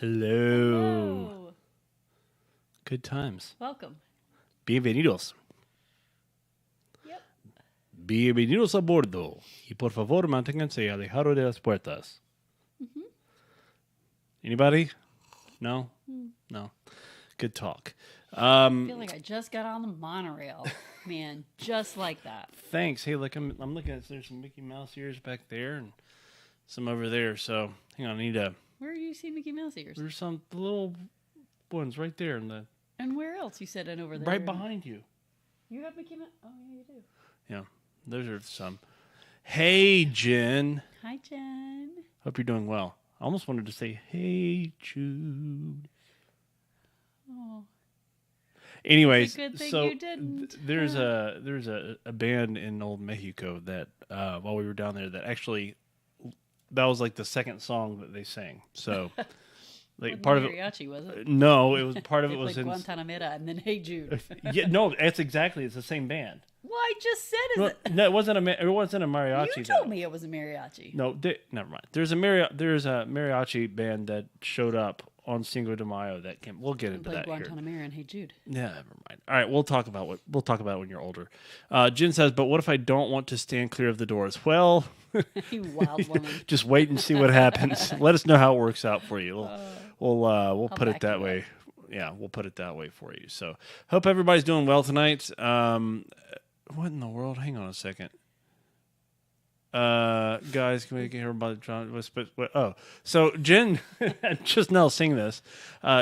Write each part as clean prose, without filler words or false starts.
Hello. Hello. Good times. Welcome. Bienvenidos. Yep. Bienvenidos a bordo. Y por favor, manténganse alejado de las puertas. Mm-hmm. Anybody? No? No. Good talk. I feel like I just got on the monorail. Man, just like that. Thanks. Hey, look, I'm looking at there's some Mickey Mouse ears back there and some over there. So, hang on, I need to... Where do you see Mickey Mouse ears? There's some little ones right there in the... And where else? You said and over there. Right behind you. You have Mickey Mouse? Oh, yeah, you do. Yeah, those are some. Hey, Jen. Hi, Jen. Hope you're doing well. I almost wanted to say, hey, Jude. Oh. Anyways, It's a good thing so you didn't. there's a band in Old Mexico that while we were down there that actually that was like the second song that they sang. So like part of it, mariachi, was it? no, it was part of They it was played in. Guantanamera and then Hey Jude. Yeah, no, it's the same band. Well, I just said No, it. no, it wasn't a mariachi. You told though. me it was a mariachi. No, never mind. There's a mariachi band that showed up on Cinco de Mayo that came. We'll get into Played that here. Guantanamera and Hey Jude. Yeah, never mind. All right, we'll talk about it when you're older. Jen says, "But what if I don't want to stand clear of the doors?" Well, You wild woman. just wait and see what happens. Let us know how it works out for you. We'll put it back that you way. Yeah, we'll put it that way for you. So, hope everybody's doing well tonight. What in the world? Hang on a second. Guys, can we hear about John? So Jen, just now seeing this,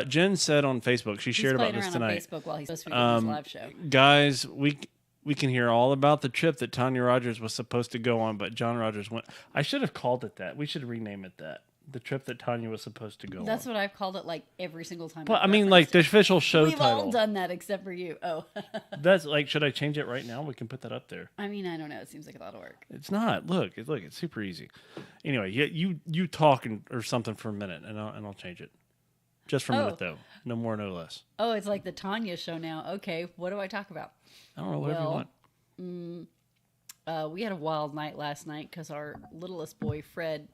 Jen said on Facebook, she shared about this tonight. He's playing around on Facebook while he's supposed to be doing his live show. Guys, we can hear all about the trip that Tanya Rogers was supposed to go on, but John Rogers went. I should have called it that. We should rename it that. The trip that Tanya was supposed to go That's on. what I've called it like every single time. Well, I mean, like the official show We've title. all done that except for you. Oh. That's like, should I change it right now? We can put that up there. I mean, I don't know. It seems like a lot of work. It's not. Look, it's super easy. Anyway, you talk or something for a minute, and I'll change it. Just for a minute though, no more, no less. Oh, it's like the Tanya show now. Okay, what do I talk about? I don't know, whatever you want. We had a wild night last night because our littlest boy Fred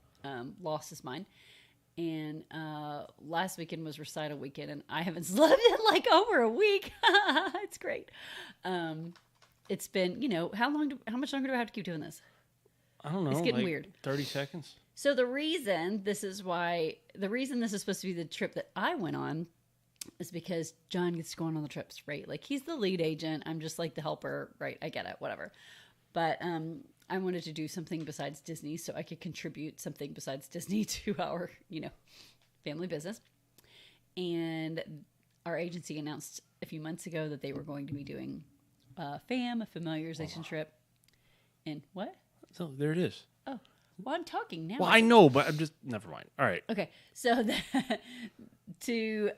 lost his mind. And last weekend was recital weekend, and I haven't slept in like over a week. It's great. It's been, how much longer do I have to keep doing this? I don't know. It's getting like weird. 30 seconds. So the reason this is supposed to be the trip that I went on is because John gets going on the trips, right? Like he's the lead agent. I'm just like the helper, right? I get it, whatever. But I wanted to do something besides Disney so I could contribute something besides Disney to our, family business. And our agency announced a few months ago that they were going to be doing a familiarization trip. And what? So there it is. Oh, well, I'm talking now. Well, I know, but I'm just, never mind. All right. Okay, so to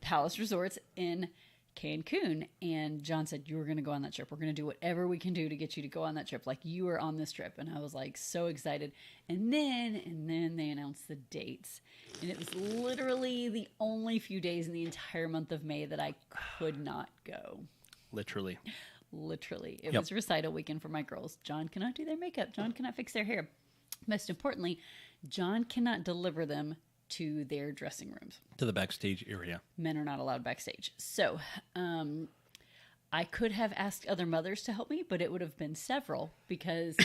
Palace Resorts in Cancun, and John said, you were going to go on that trip. We're going to do whatever we can do to get you to go on that trip. Like you are on this trip. And I was like so excited. And then they announced the dates. And it was literally the only few days in the entire month of May that I could not go. Literally. It was recital weekend for my girls. John cannot do their makeup. John cannot fix their hair. Most importantly, John cannot deliver them to their dressing rooms. To the backstage area. Men are not allowed backstage. So I could have asked other mothers to help me, but it would have been several because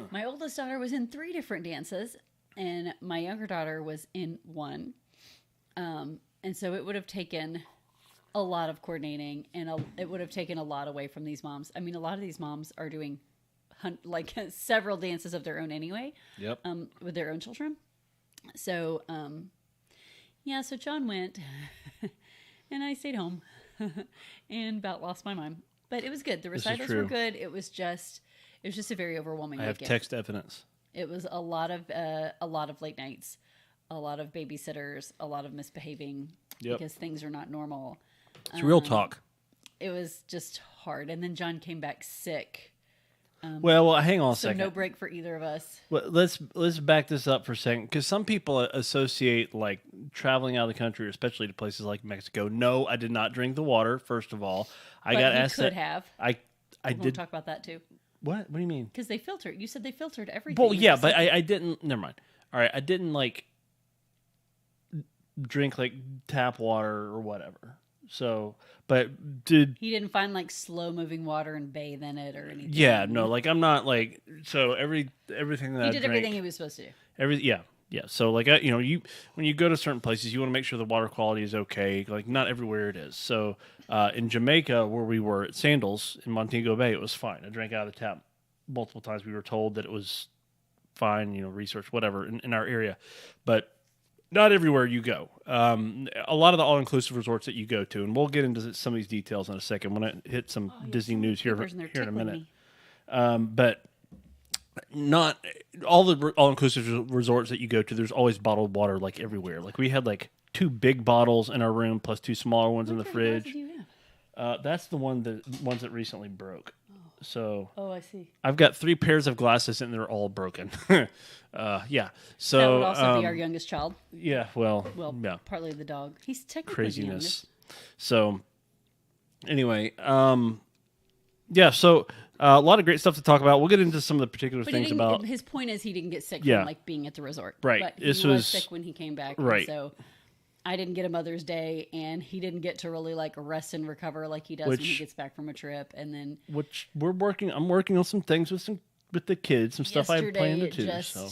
my oldest daughter was in 3 different dances and my younger daughter was in 1. And so it would have taken a lot of coordinating and it would have taken a lot away from these moms. I mean, a lot of these moms are doing like several dances of their own anyway. Yep. With their own children. So, so John went and I stayed home and about lost my mind, but it was good. The recitals were good. It was just a very overwhelming weekend. I have text evidence. It was a lot of late nights, a lot of babysitters, a lot of misbehaving because things are not normal. It's real talk. It was just hard. And then John came back sick. Well, hang on a second. So no break for either of us. Well, let's back this up for a second, because some people associate like traveling out of the country, especially to places like Mexico. No, I did not drink the water. First of all, I got asked that. Have. I we'll did talk about that too. What? What do you mean? Because they filtered. You said they filtered everything. Well, yeah, but I didn't. Never mind. All right, I didn't like drink like tap water or whatever. So, but did He didn't find like slow moving water and bathe in it or anything. yeah, no, like I'm not like so everything that He I did drank, everything he was supposed to do. yeah. So like you when you go to certain places, you want to make sure the water quality is okay. Like not everywhere it is. So in Jamaica, where we were at Sandals in Montego Bay, it was fine. I drank out of the tap multiple times. We were told that it was fine. Research whatever in our area, but not everywhere you go. A lot of the all-inclusive resorts that you go to, and we'll get into some of these details in a second when I hit some Disney news here in a minute. But not all the all-inclusive resorts that you go to, there's always bottled water like everywhere. Like we had like 2 big bottles in our room plus 2 smaller ones in the fridge. That's the ones that recently broke. So I see. I've got 3 pairs of glasses and they're all broken. Yeah. So that would also be our youngest child. Yeah. Well. Yeah. Partly the dog. He's technically Craziness. So anyway, yeah. So a lot of great stuff to talk about. We'll get into some of the particular things about. His point is he didn't get sick from like being at the resort. Right. But he was sick when he came back. Right. So I didn't get a Mother's Day, and he didn't get to really like rest and recover like he does when he gets back from a trip. And then I'm working on some things with the kids, some stuff I had planned to do. So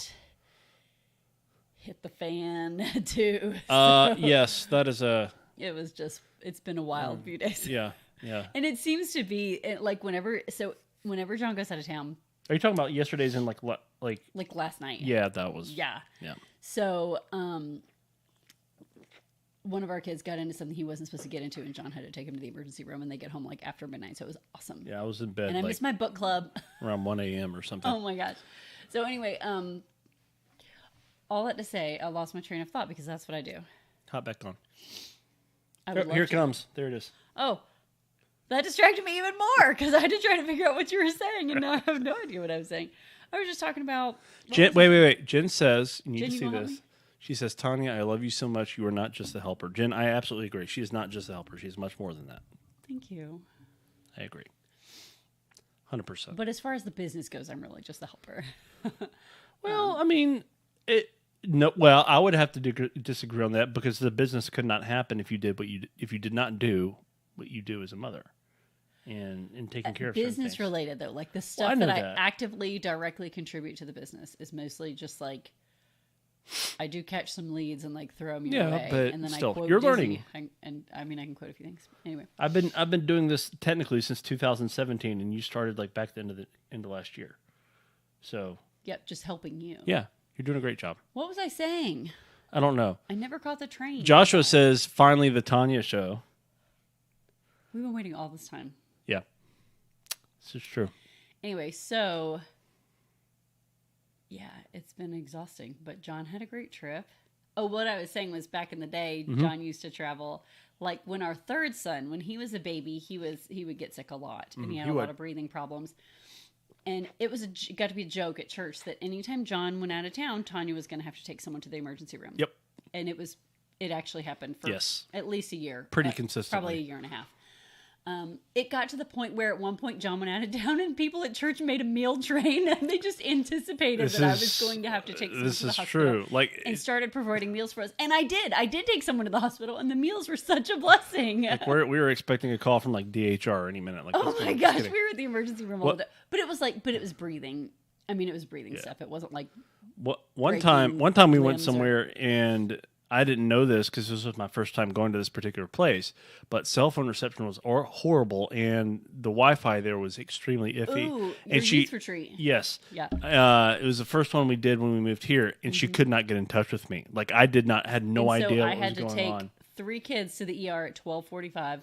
hit the fan too. Yes, that is it's been a wild few days. Yeah. Yeah. And it seems to be like whenever John goes out of town. Are you talking about yesterday's and like last night? Yeah, that was. Yeah. Yeah. So, one of our kids got into something he wasn't supposed to get into, and John had to take him to the emergency room, and they get home like after midnight. So it was awesome. Yeah, I was in bed. And I missed my book club around 1 a.m. or something. Oh my gosh. So anyway, all that to say, I lost my train of thought because that's what I do. Hop back on. Here it comes. There it is. Oh, that distracted me even more because I had to try to figure out what you were saying, and now I have no idea what I was saying. I was just talking about. Wait. Jen says, you need to see this. Me? She says, Tanya, I love you so much. You are not just a helper. Jen, I absolutely agree. She is not just a helper. She is much more than that. Thank you. I agree. 100%. But as far as the business goes, I'm really just a helper. Well, I mean, I would have to disagree on that because the business could not happen if you did not do what you do as a mother and taking care of business related though. Like the stuff that I actively directly contribute to the business is mostly just like I do catch some leads and like throw them your way, but and then still, I quote you're Disney, learning. And I mean I can quote a few things. Anyway, I've been doing this technically since 2017, and you started like back the end of last year. So yep, just helping you. Yeah, you're doing a great job. What was I saying? I don't know. I never caught the train. Joshua says, "Finally, the Tanya show." We've been waiting all this time. Yeah, this is true. Anyway, so. Yeah, it's been exhausting, but John had a great trip. Oh, what I was saying was back in the day, John used to travel. Like when our third son, when he was a baby, he would get sick a lot, and he had a lot of breathing problems. And it got to be a joke at church that anytime John went out of town, Tanya was going to have to take someone to the emergency room. Yep. And it actually happened for at least a year. Pretty consistently. Probably a year and a half. It got to the point where at one point John went out of town and people at church made a meal train and they just anticipated that I was going to have to take someone to the hospital. True. And started providing meals for us. And I did take someone to the hospital and the meals were such a blessing. Like we were expecting a call from like DHR any minute. Like, oh my gosh, we were at the emergency room all day. But it was breathing. I mean, it was breathing stuff. It wasn't like one time we went somewhere and I didn't know this because this was my first time going to this particular place, but cell phone reception was horrible, and the Wi-Fi there was extremely iffy. Ooh, and youth retreat. Yes. Yeah. It was the first one we did when we moved here, and she could not get in touch with me. Like I had no idea what was going on. I had to take 3 kids to the ER at 12:45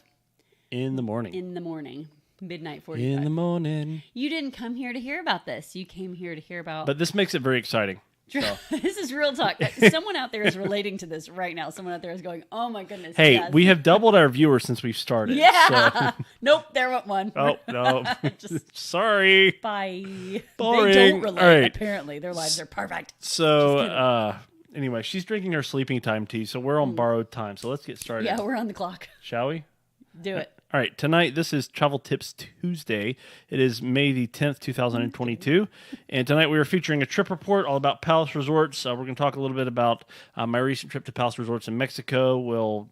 in the morning. Midnight 45. In the morning. You didn't come here to hear about this. You came here to hear about. But this makes it very exciting. So. This is real talk. Someone out there is relating to this right now. Someone out there is going, "Oh my goodness!" Hey, yes. We have doubled our viewers since we've started. Yeah. So. Nope, there went one. Oh no. Sorry. Bye. Boring. They don't relate. Right. Apparently, their lives are perfect. So, anyway, she's drinking her sleeping time tea, so we're on borrowed time. So let's get started. Yeah, we're on the clock. Shall we? Do it. All right, tonight, this is Travel Tips Tuesday. It is May the 10th, 2022. And tonight we are featuring a trip report all about Palace Resorts. We're going to talk a little bit about my recent trip to Palace Resorts in Mexico. We'll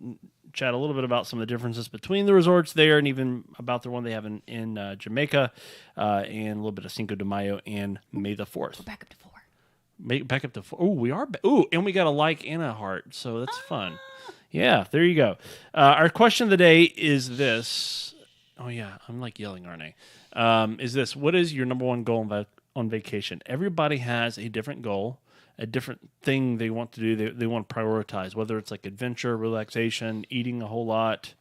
chat a little bit about some of the differences between the resorts there and even about the one they have in Jamaica and a little bit of Cinco de Mayo and May the 4th. We're back up to 4. Back up to 4. Oh, we are. And we got a like and a heart, so that's fun. Yeah, there you go. Our question of the day is this. Oh, yeah, I'm like yelling, aren't I? Is this, what is your number one goal on vacation? Everybody has a different goal, a different thing they want to do, they want to prioritize, whether it's like adventure, relaxation, eating a whole lot.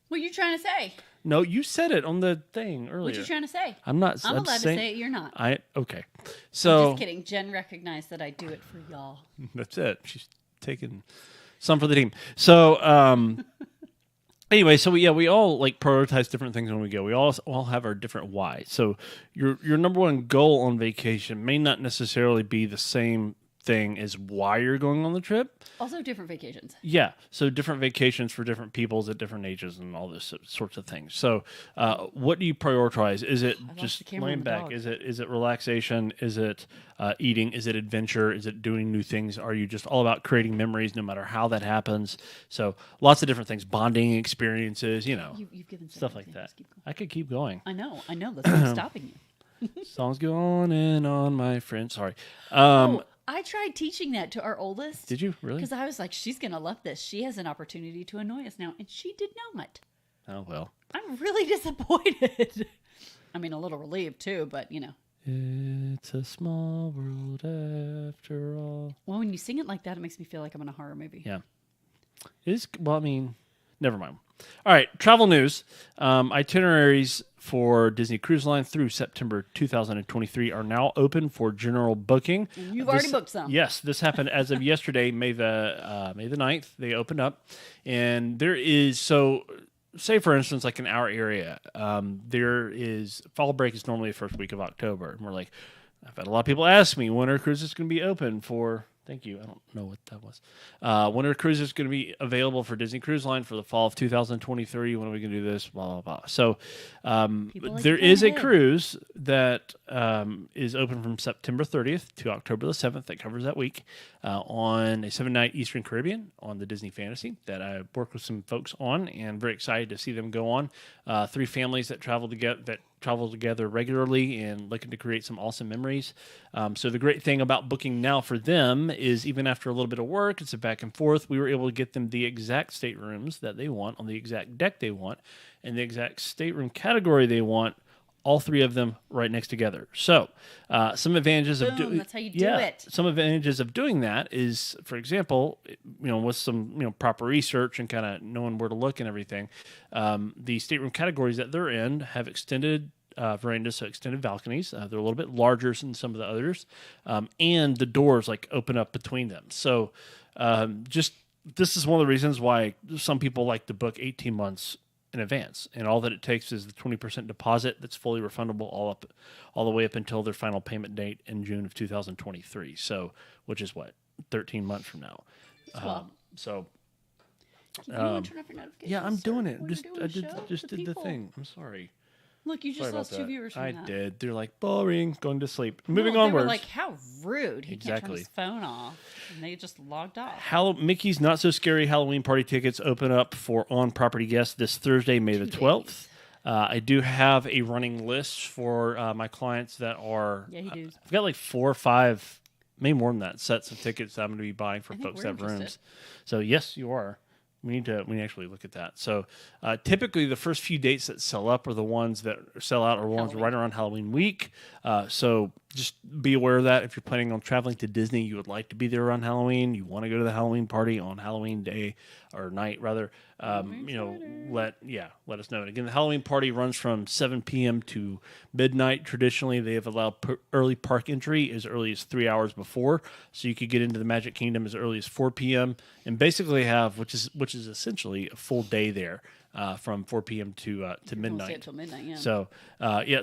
What are you trying to say? No, you said it on the thing earlier. What are you trying to say? I'm not. I'm allowed to say it. You're not. Okay. So I'm just kidding. Jen recognized that I do it for y'all. That's it. She's taking some for the team. So anyway, so we all like prioritize different things when we go. We all have our different why. So your number one goal on vacation may not necessarily be the same thing as why you're going on the trip. Also different vacations. Yeah. So different vacations for different peoples at different ages and all this sorts of things. So what do you prioritize? Is it just laying back? Dog. Is it relaxation? Is it eating? Is it adventure? Is it doing new things? Are you just all about creating memories no matter how that happens? So lots of different things, bonding experiences, You've given stuff like that. I could keep going. I know. That's why I'm stopping you. Songs go on and on, my friend. Sorry. I tried teaching that to our oldest. Did you really? Because I was like, she's going to love this. She has an opportunity to annoy us now. And she did not. Oh, well. I'm really disappointed. I mean, a little relieved too, but It's a small world after all. Well, when you sing it like that, it makes me feel like I'm in a horror movie. Yeah. Never mind. All right, travel news. Itineraries for Disney Cruise Line through September 2023 are now open for general booking. And you've already booked some. Yes, this happened as of yesterday, May the 9th. They opened up, and there is say for instance, like in our area, there is fall break is normally the first week of October, and we're like, I've had a lot of people ask me when are cruises going to be open for. Thank you. I don't know what that was. When are cruises going to be available for Disney Cruise Line for the fall of 2023? When are we going to do this? Blah, blah, blah. So there is a cruise that is open from September 30th to October the 7th that covers that week on a 7-night Eastern Caribbean on the Disney Fantasy that I worked with some folks on and very excited to see them go on. 3 families that travel together regularly and looking to create some awesome memories. So the great thing about booking now for them is even after a little bit of work, it's a back and forth, we were able to get them the exact staterooms that they want on the exact deck they want and the exact stateroom category they want, all 3 of them right next together. So some advantages of doing that's how you do it. Some advantages of doing that is, for example, with some proper research and kind of knowing where to look and everything, the stateroom categories that they're in have extended verandas, so extended balconies. They're a little bit larger than some of the others, and the doors like open up between them. So this is one of the reasons why some people like to book 18 months in advance, and all that it takes is the 20% deposit that's fully refundable all the way up until their final payment date in June of 2023. So, which is 13 months from now. So. Turn off your notifications, Yeah, I'm doing it. I just did the thing. I'm sorry. Look, you just lost 2 viewers from that. I did. They're like, boring, going to sleep. Moving They onwards. were like, how rude. He can't turn his phone off. And they just logged off. Mickey's Not So Scary Halloween Party tickets open up for on-property guests this Thursday, May the 12th. I do have a running list for my clients that are... Yeah, he does. I've got like 4 or 5, maybe more than that, sets of tickets that I'm going to be buying for folks that have rooms. So, yes, you are. We need to actually look at that. So typically the first few dates that sell up are the ones that sell out are ones right around Halloween week. So just be aware of that. If you're planning on traveling to Disney, you would like to be there around Halloween. You want to go to the Halloween party on Halloween day or night rather. Let us know. And again, the Halloween party runs from 7 p.m. to midnight. Traditionally, they have allowed early park entry as early as 3 hours before, so you could get into the Magic Kingdom as early as 4 p.m. and basically have, which is essentially a full day there. from 4 p.m. to We'll stay midnight. until midnight, yeah. So,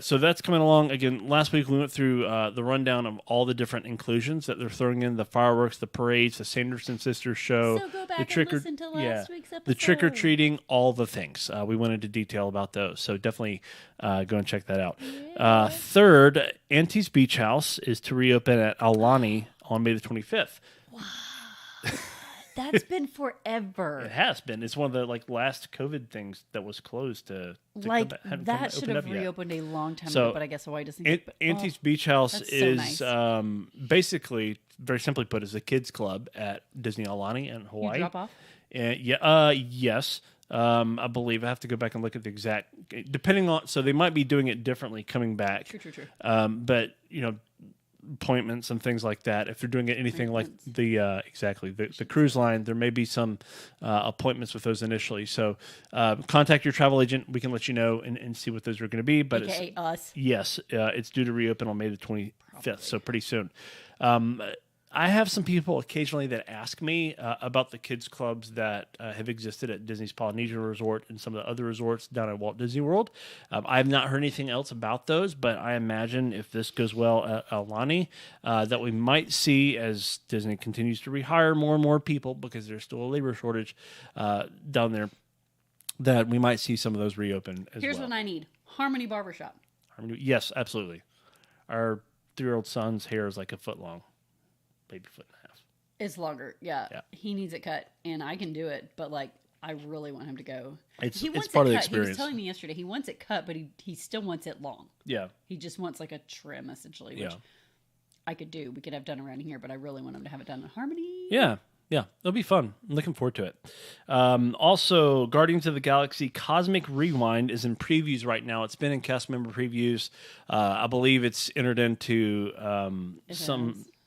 so that's coming along. Again, last week we went through the rundown of all the different inclusions that they're throwing in: the fireworks, the parades, the Sanderson Sisters show, So go back the and trick or listen to last week's episode. the trick or treating, all the things. We went into detail about those. So definitely go and check that out. Third, Auntie's Beach House is to reopen at Aulani on May the 25th. That's been forever. It has been. It's one of the last COVID things that was closed to that should have reopened a long time So, ago, but I guess Hawaii doesn't. Auntie's Beach House that's so is nice. Basically, very simply put, is a kids club at Disney Aulani in Hawaii. You drop off? Yes. I believe I have to go back and look at the exact. Depending on, so they might be doing it differently coming back. True. But appointments and things like that. If they're doing it anything like the cruise line, there may be some appointments with those initially. So contact your travel agent. We can let you know and see what those are going to be. But AKA us. Yes, it's due to reopen on May the 25th, so pretty soon. I have some people occasionally that ask me about the kids clubs that have existed at Disney's Polynesian Resort and some of the other resorts down at Walt Disney World. I have not heard anything else about those, but I imagine if this goes well at Aulani, that we might see as Disney continues to rehire more and more people because there's still a labor shortage down there, that we might see some of those reopen as Here's well. what I need: Harmony Barbershop. Yes, absolutely. Our 3-year-old son's hair is like a foot long. Maybe a foot and a half. It's longer, yeah. He needs it cut, and I can do it, but I really want him to go. It's he wants part it of the cut. experience. He was telling me yesterday he wants it cut, but he still wants it long. Yeah. He just wants a trim, essentially, which I could do. We could have done around here, but I really want him to have it done in Harmony. Yeah. It'll be fun. I'm looking forward to it. Also, Guardians of the Galaxy Cosmic Rewind is in previews right now. It's been in cast member previews. I believe it's entered into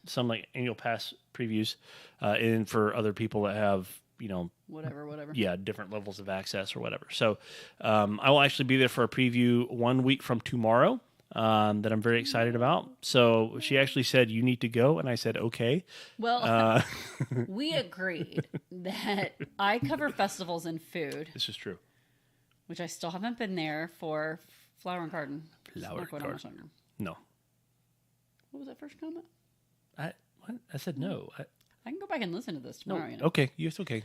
some annual pass previews, and for other people that have whatever. Yeah, different levels of access or whatever. So I will actually be there for a preview 1 week from tomorrow. That I'm very excited about. So she actually said, "You need to go," and I said, "Okay." Well, we agreed that I cover festivals and food. This is true. Which I still haven't been there for Flower and Garden. Flower and Garden. No. What was that first comment? I said no. I can go back and listen to this tomorrow. No. Okay, it's okay.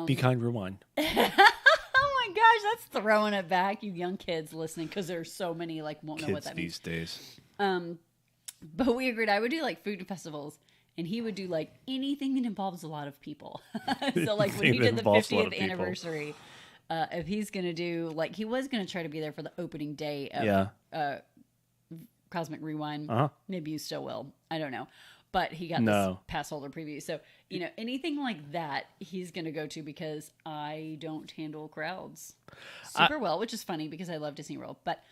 Be kind, rewind. Oh my gosh, that's throwing it back, you young kids listening, because there's so many won't know what that means these days. But we agreed I would do food festivals, and he would do anything that involves a lot of people. So when he did the 50th anniversary, if he's gonna do he was gonna try to be there for the opening day of Cosmic Rewind. Maybe you still will. I don't know. But he got this pass holder preview. So, anything like that, he's going to go to because I don't handle crowds super well, which is funny because I love Disney World. But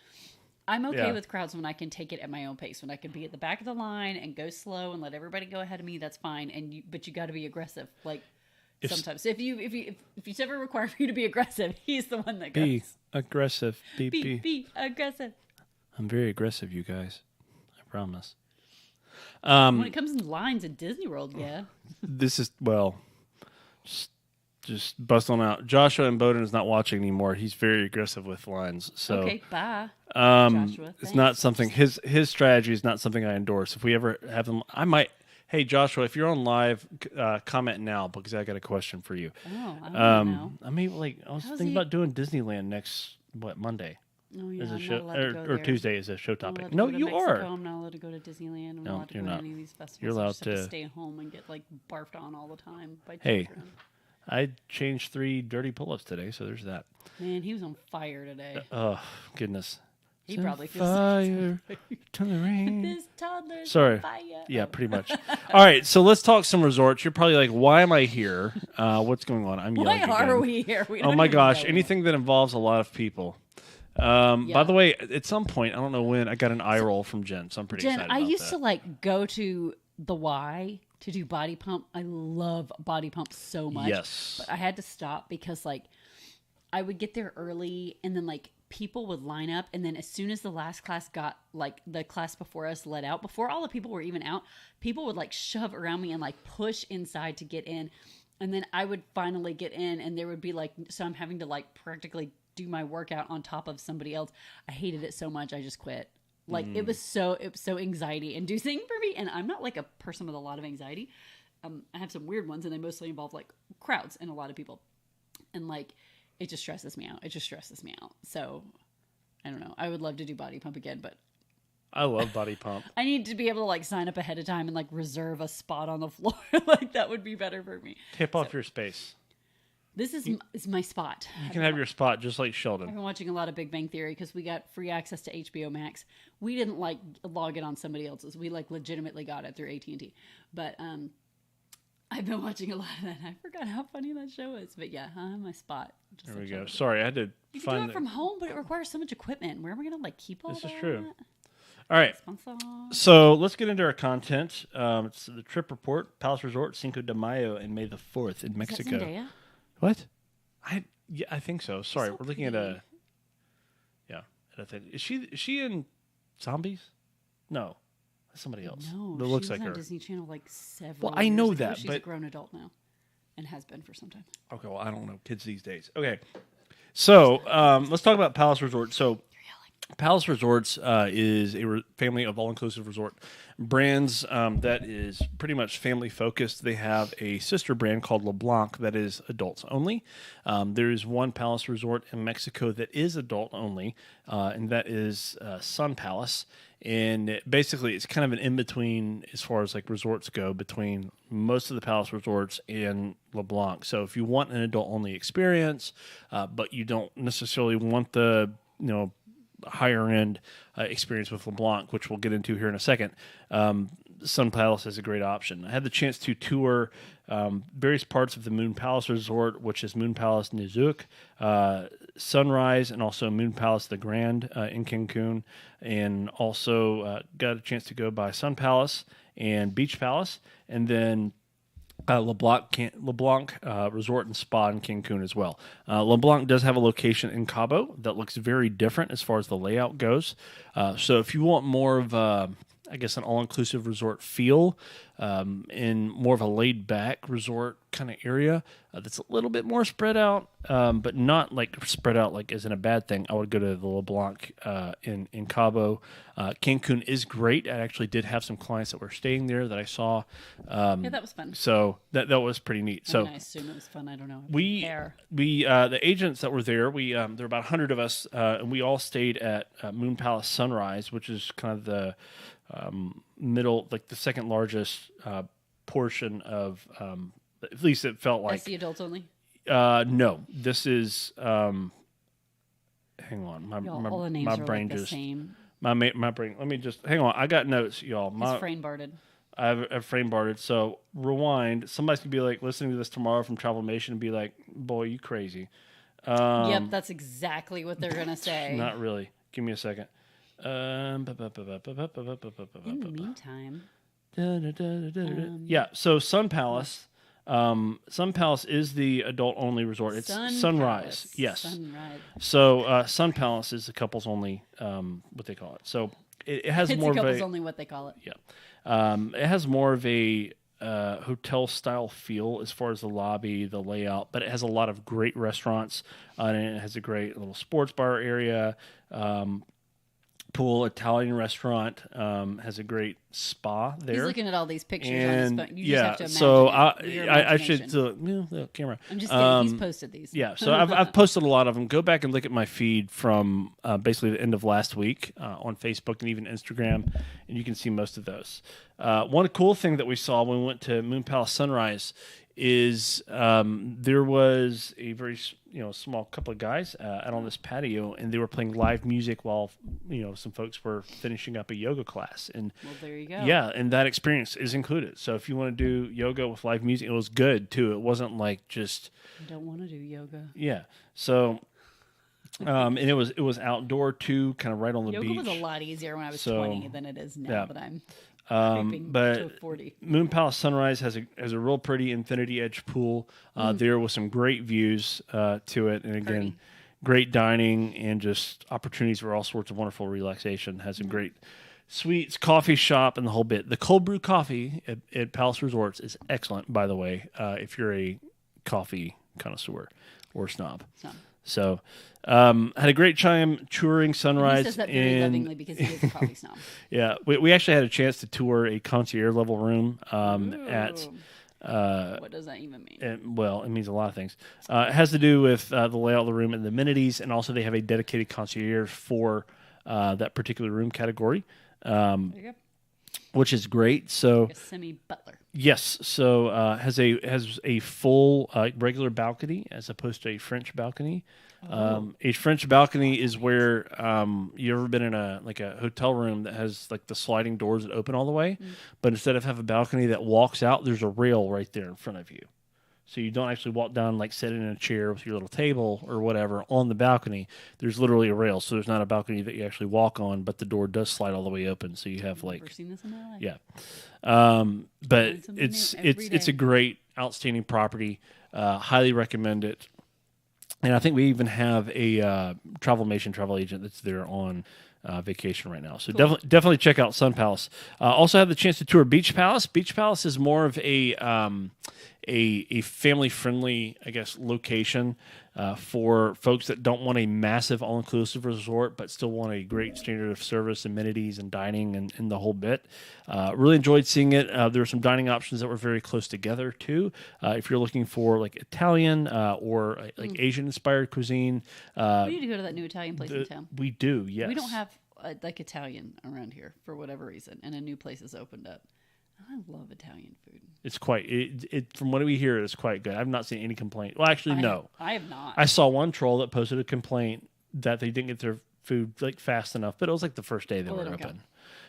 I'm okay with crowds when I can take it at my own pace. When I can be at the back of the line and go slow and let everybody go ahead of me, that's fine. But you got to be aggressive. Sometimes. So if it's ever required for you to be aggressive, he's the one that goes. Be aggressive. Be aggressive. I'm very aggressive, you guys. I promise. When it comes in lines at Disney World, yeah. This is, just bust on out. Joshua and Bowden is not watching anymore. He's very aggressive with lines. So okay, bye. Joshua, it's not something, his strategy is not something I endorse. If we ever have him, I might, hey, Joshua, if you're on live, comment now because I got a question for you. Oh, I don't know. I mean, I was thinking about doing Disneyland next, Monday? Oh, yeah, as a I'm show, not allowed to go or there. Tuesday is a show I'm topic. allowed to No, go to you Mexico. are. I'm not allowed to go to Disneyland. I'm No, not allowed to you're go not. to any of these festivals. You're I allowed just have to stay home and get barfed on all the time by Hey. children. I changed 3 dirty pull-ups today, so there's that. Man, he was on fire today. Oh, goodness. He Set probably feels fire to the rain. this toddler's Sorry. on fire. Yeah, pretty much. All right, so let's talk some resorts. You're probably like, why am I here? What's going on? I'm Why yelling are again. we here? We Oh don't my even gosh, know anything that involves a lot of people. By the way, at some point, I don't know when, I got an eye roll from Jen, so I'm pretty Jen, excited I about used that. to go to the Y to do body pump. I love body pump so much. Yes. But I had to stop because I would get there early and then people would line up, and then as soon as the last class got the class before us let out, before all the people were even out, people would shove around me and push inside to get in. And then I would finally get in, and there would be like, so I'm having to like practically do my workout on top of somebody else. I hated it so much, I just quit. Like it was so anxiety inducing for me, and I'm not like a person with a lot of anxiety. I have some weird ones, and they mostly involve like crowds and a lot of people, and like it just stresses me out. It just stresses me out. So I don't know. I would love to do body pump again, but I love body pump. I need to be able to like sign up ahead of time and like reserve a spot on the floor. Like that would be better for me. Tip off your space. This is my spot. You can have your spot just like I've Sheldon. been watching a lot of Big Bang Theory because we got free access to HBO Max. We didn't like log it on somebody else's. We like legitimately got it through AT&T. But I've been watching a lot of that. I forgot how funny that show is. But yeah, my spot. Just There we like go. Sorry, I had to you can find do it from home, but it requires so much equipment. Where am I going to like keep all This that? is true. All right. Sponsor. So let's get into our content. It's the trip report, Palace Resort, Cinco de Mayo, and May the 4th in Mexico. Is that Zendaya? What? I think so. Sorry, So we're looking at a thing. Is she in Zombies? No, that's somebody else. No, that she looks was like on her. Disney Channel like several. Well, I know years ago. that, She's a but- grown adult now, and has been for some time. Okay, well, I don't know kids these days. Okay, so let's talk about Palace Resort. So Palace Resorts is a family of all-inclusive resort brands that is pretty much family-focused. They have a sister brand called LeBlanc that is adults only. There is one Palace Resort in Mexico that is adult only, and that is Sun Palace. And basically, it's kind of an in-between as far as like resorts go between most of the Palace Resorts and LeBlanc. So if you want an adult-only experience, but you don't necessarily want the, higher end experience with LeBlanc, which we'll get into here in a second, Sun Palace is a great option. I had the chance to tour various parts of the Moon Palace Resort, which is Moon Palace Nizuc, Sunrise, and also Moon Palace the Grand in Cancun, and also got a chance to go by Sun Palace and Beach Palace, and then LeBlanc Resort and Spa in Cancun as well. LeBlanc does have a location in Cabo that looks very different as far as the layout goes. So if you want more of, an all-inclusive resort feel in more of a laid-back resort kind of area that's a little bit more spread out, but not like spread out like as in a bad thing, I would go to the LeBlanc in Cabo. Cancun is great. I actually did have some clients that were staying there that I saw. Yeah, that was fun. So that was pretty neat. I So mean, I assume it was fun. I don't know. we the agents that were there, there were about 100 of us, and we all stayed at Moon Palace Sunrise, which is kind of the middle, like the second largest portion of. At least it felt like. That's the adults only. No, this is. Hang on, All the names my are brain like the just same. my brain. Let me just hang on. I got notes, y'all. It's frame barded. I've frame barred. So rewind. Somebody's gonna be like listening to this tomorrow from Travelmation and be like, "Boy, you crazy." Yep, that's exactly what they're gonna say. Not really. Give me a second. In the meantime, Yeah. So Sun Palace. Sun Palace is the adult-only resort. It's Sunrise. Palace. Yes. Sunrise. So Sun Palace is the couples-only, what they call it. So it has It's more the of couples a only what they call it. yeah. It has more of a hotel-style feel as far as the lobby, the layout, but it has a lot of great restaurants, and it has a great little sports bar area. Pool, Italian restaurant, has a great spa there. He's looking at all these pictures And on his phone. You just have to imagine so it with your I should imagination. the camera. I'm just kidding. He's posted these. Yeah, so I've posted a lot of them. Go back and look at my feed from basically the end of last week on Facebook and even Instagram, and you can see most of those. One cool thing that we saw when we went to Moon Palace Sunrise is there was a very small couple of guys out on this patio, and they were playing live music while some folks were finishing up a yoga class. And Well, there you go. yeah, and that experience is included. So if you want to do yoga with live music, it was good too. It wasn't like just I don't want to do yoga. yeah. So and it was outdoor too, kind of right on the Yoga beach. was a lot easier when I was So, 20 than it is now yeah. that I'm creeping to but 40. Moon Palace Sunrise has a real pretty infinity edge pool there with some great views to it, and again, Pretty. great dining and just opportunities for all sorts of wonderful relaxation. Has some great suites, coffee shop, and the whole bit. The cold brew coffee at Palace Resorts is excellent, by the way. If you're a coffee connoisseur or snob. So. So, had a great time touring Sunrise. He says that very lovingly because he is a coffee snob. Yeah, we actually had a chance to tour a concierge level room at. What does that even mean? Well, it means a lot of things. It has to do with the layout of the room and the amenities, and also they have a dedicated concierge for that particular room category, There you go. which is great. So Like a semi-butler. yes, so has a full regular balcony as opposed to a French balcony. A French balcony is where you ever been in a hotel room that has like the sliding doors that open all the way, but instead of have a balcony that walks out, there's a rail right there in front of you. So you don't actually walk down like sitting in a chair with your little table or whatever on the balcony. There's literally a rail, so there's not a balcony that you actually walk on, but the door does slide all the way open. So you have like Never seen this in my life. yeah, but Learn something it's new every it's a day. great, outstanding property. Highly recommend it. And I think we even have a travel agent that's there on vacation right now. So definitely check out Sun Palace. Also have the chance to tour Beach Palace. Beach Palace is more of a family friendly, I guess, location for folks that don't want a massive all inclusive resort, but still want a great standard of service, amenities, and dining and the whole bit. Really enjoyed seeing it. There were some dining options that were very close together too. If you're looking for like Italian or like Asian inspired cuisine, We need to go to that new Italian place in town. we do. Yes, We don't have like Italian around here for whatever reason, and a new place has opened up. I love Italian food. It's quite. From what we hear, it's quite good. I've not seen any complaint. Well, actually, no. I have not. I saw one troll that posted a complaint that they didn't get their food like fast enough, but it was like the first day they were don't open. count.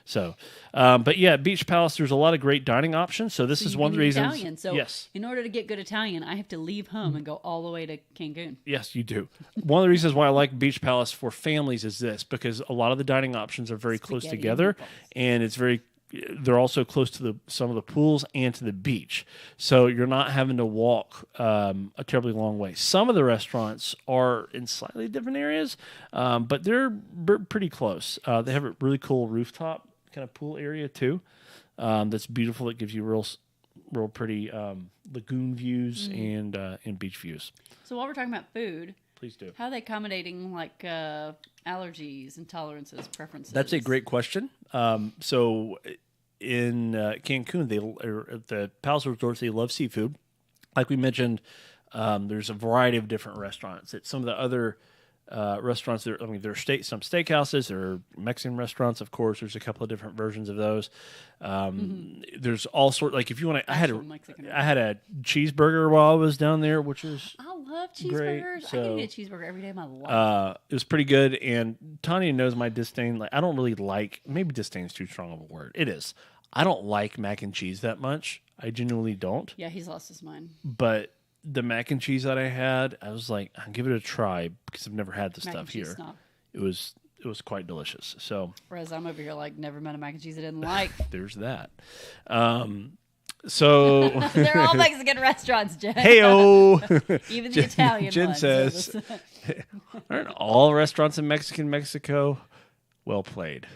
So, but yeah, Beach Palace. There's a lot of great dining options. So this So is you one of the can eat reasons. Italian. So yes, in order to get good Italian, I have to leave home and go all the way to Cancun. yes, you do. One of the reasons why I like Beach Palace for families is this, because a lot of the dining options are very close Spaghetti together, and meatballs. and it's very. They're also close to some of the pools and to the beach, so you're not having to walk a terribly long way. Some of the restaurants are in slightly different areas, but they're pretty close. They have a really cool rooftop kind of pool area too. That's beautiful. That gives you real pretty lagoon views and beach views. So while we're talking about food, Please do. how are they accommodating like allergies, intolerances, preferences? That's a great question. So in Cancun, the Palace Resorts, they love seafood. Like we mentioned, there's a variety of different restaurants. At some of the other restaurants, there are some steakhouses, there are Mexican restaurants, of course. There's a couple of different versions of those. There's all sorts. Like if you want to, I had a cheeseburger while I was down there, which was I love great. cheeseburgers. I So, can eat a cheeseburger every day of my life. it was pretty good. And Tanya knows my disdain. Like I don't really like. Maybe disdain is too strong of a word. It is. I don't like mac and cheese that much. I genuinely don't. Yeah, he's lost his mind. But the mac and cheese that I had, I was like, I'll give it a try because I've never had the Mac stuff and cheese here. snob. It was quite delicious. So Whereas I'm over here like never met a mac and cheese I didn't like. there's that. So They're all Mexican restaurants, Jen. heyo. Even the Italian Jen ones. says, aren't all restaurants in Mexico? Well played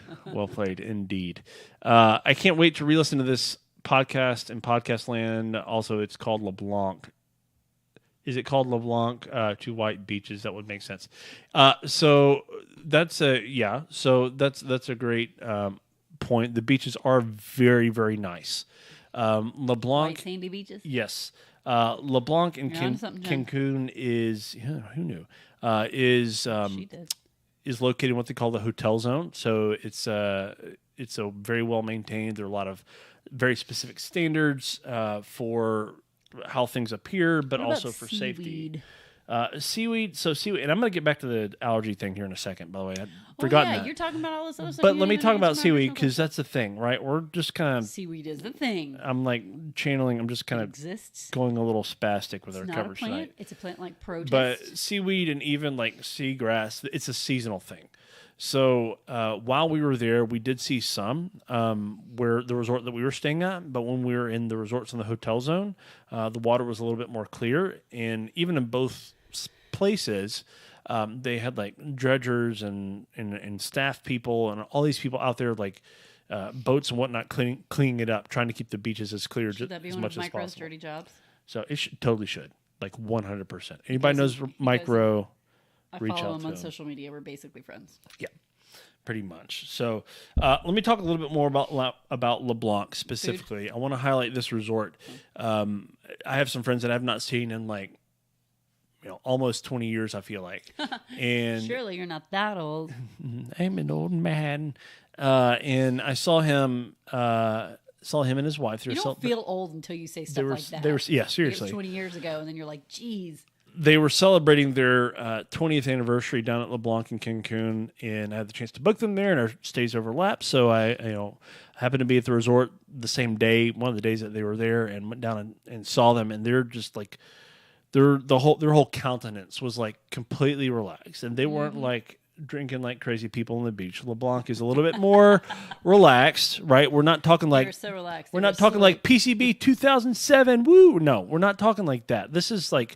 indeed. I can't wait to re-listen to this podcast in podcast land. Also, it's called LeBlanc. Is it called LeBlanc? Two white beaches. That would make sense. So that's a great point. The beaches are very, very nice. LeBlanc, White sandy beaches. yes. LeBlanc in You're onto something, Jen. Cancun is who knew She did. is located in what they call the hotel zone. So it's a very well maintained. There are a lot of very specific standards for how things appear, but What also about for safety. seaweed? Seaweed, and I'm going to get back to the allergy thing here in a second, by the way. I'd Oh, forgotten yeah, that. you're talking about all this other stuff. But you let me didn't talk even about answer my seaweed original because that's the thing, right? We're just kind question. of, Seaweed is the thing. I'm like channeling, I'm just kind It of exists. going a little spastic with It's our not a coverage plant. tonight. It's a plant like protist. But seaweed and even like seagrass, it's a seasonal thing. So while we were there, we did see some where the resort that we were staying at, but when we were in the resorts in the hotel zone, the water was a little bit more clear. And even in both places, they had like dredgers and staff people and all these people out there like boats and whatnot cleaning it up, trying to keep the beaches as clear should that be as one much of as Micro's possible. dirty jobs? So it totally should. like 100%. Anybody knows Mike Rowe? I reach follow out him to on him. social media. We're basically friends. Yeah, pretty much. So let me talk a little bit more about LeBlanc specifically. I want to highlight this resort. I have some friends that I've not seen in like almost 20 years, I feel like. And Surely you're not that old. I'm an old man. And I saw him and his wife. You don't feel old until you say stuff like that. They were, yeah, Like seriously. it was 20 years ago, and then you're like, geez. They were celebrating their 20th anniversary down at LeBlanc in Cancun, and I had the chance to book them there, and our stays overlapped. So I happened to be at the resort the same day, one of the days that they were there, and went down and saw them, and they're just like their whole countenance was like completely relaxed, and they weren't like drinking like crazy people on the beach. LeBlanc is a little bit more relaxed, right? We're not talking like They're so relaxed. we're not talking like PCB 2007. Woo! No, we're not talking like that. This is like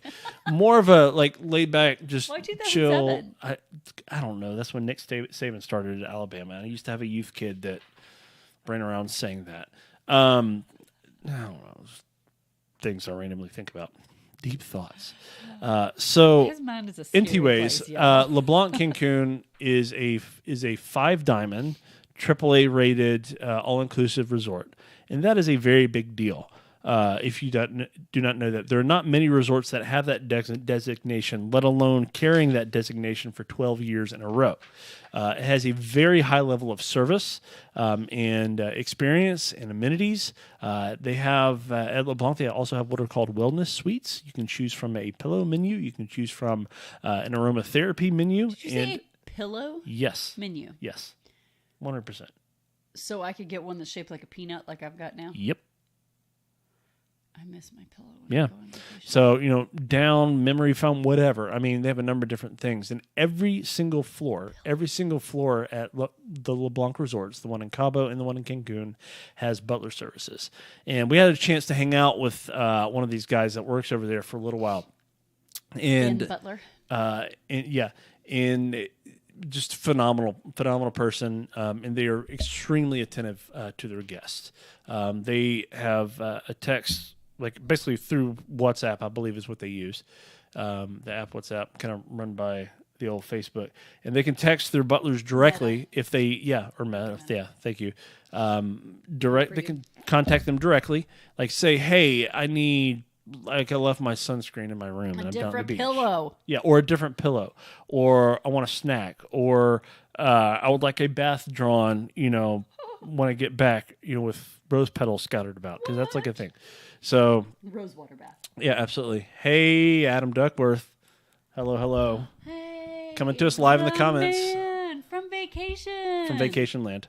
more of a like laid back, just Why chill. 2007? I don't know. That's when Nick Saban started at Alabama. I used to have a youth kid that ran around saying that. I don't know. Things I randomly think about. Deep thoughts. So, His mind is a scary anyways, place, y'all. LeBlanc Cancun is a 5-diamond, AAA rated, all inclusive resort, and that is a very big deal. If you do not know that, there are not many resorts that have that designation, let alone carrying that designation for 12 years in a row. It has a very high level of service and experience and amenities. They have, at LeBlanc, they also have what are called wellness suites. You can choose from a pillow menu. You can choose from an aromatherapy menu. Did you say pillow Yes. menu? Yes. 100%. So I could get one that's shaped like a peanut like I've got now? Yep. I miss my pillow. Yeah. I go on vacation. So, down, memory foam, whatever. I mean, they have a number of different things. And every single floor at the LeBlanc resorts, the one in Cabo and the one in Cancun, has butler services. And we had a chance to hang out with one of these guys that works over there for a little while. And Ben Butler. and just phenomenal person, and they are extremely attentive to their guests. They have a text, like basically through WhatsApp, I believe is what they use. The app WhatsApp, kind of run by the old Facebook, and they can text their butlers directly if they, or Meta, thank you. They can contact them directly, like say, hey, I left my sunscreen in my room and I'm down at the beach. Pillow. Yeah, or a different pillow, or I want a snack, or I would like a bath drawn, when I get back, with rose petals scattered about, because that's like a thing. So Rosewater bath. yeah, absolutely. Hey, Adam Duckworth. Hello. Hey. Coming to us live in the comments. Man, from vacation. From Vacation Land.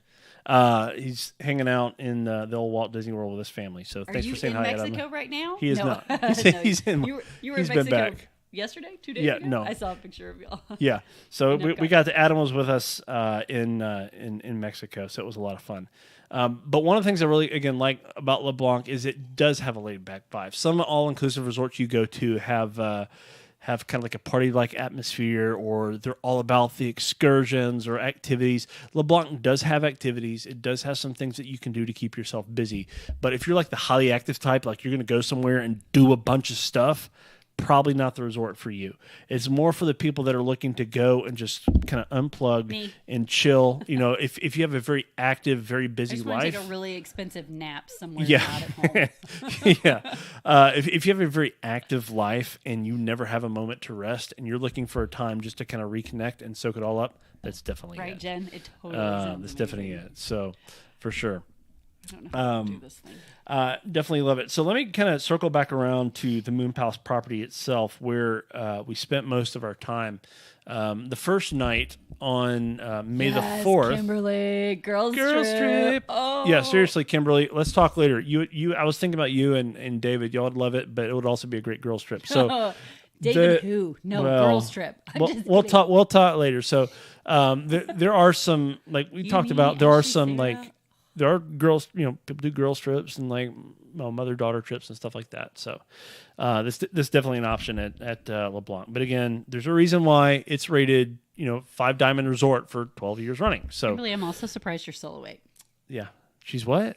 He's hanging out in the old Walt Disney World with his family. So thanks for saying hi, Are you in Mexico Adam. right now? He is No. not. No, He's in. You were he's in been Mexico back. yesterday? 2 days Yeah, ago? no. I saw a picture of y'all. Yeah. So No, we got Adam was with us in Mexico, so it was a lot of fun. But one of the things I really again like about LeBlanc is it does have a laid back vibe. Some all inclusive resorts you go to have kind of like a party like atmosphere, or they're all about the excursions or activities. LeBlanc does have activities. It does have some things that you can do to keep yourself busy. But if you're like the highly active type, like you're going to go somewhere and do a bunch of stuff, probably not the resort for you. It's more for the people that are looking to go and just kind of unplug and chill. If you have a very active, very busy I just want to life. take a really expensive nap somewhere Yeah. not at home. Yeah. If you have a very active life and you never have a moment to rest and you're looking for a time just to kind of reconnect and soak it all up, that's definitely Right, it. Jen? It totally sounds That's definitely amazing. it. So, for sure. I don't know how to do this thing. Definitely love it. So let me kind of circle back around to the Moon Palace property itself, where we spent most of our time. The first night on May the 4th. Kimberly, girls Girls trip. Oh. Yeah, seriously, Kimberly. Let's talk later. I was thinking about you and David. Y'all would love it, but it would also be a great girls trip. So David who? No, girls trip. I'm just we'll kidding. talk. We'll talk later. So there are some, like we talked about. There are some like. There are girls, people do girls trips and like mother-daughter trips and stuff like that. So this is definitely an option at LeBlanc. But again, there's a reason why it's rated, 5-diamond resort for 12 years running. So Kimberly, I'm also surprised you're still awake. yeah, she's what?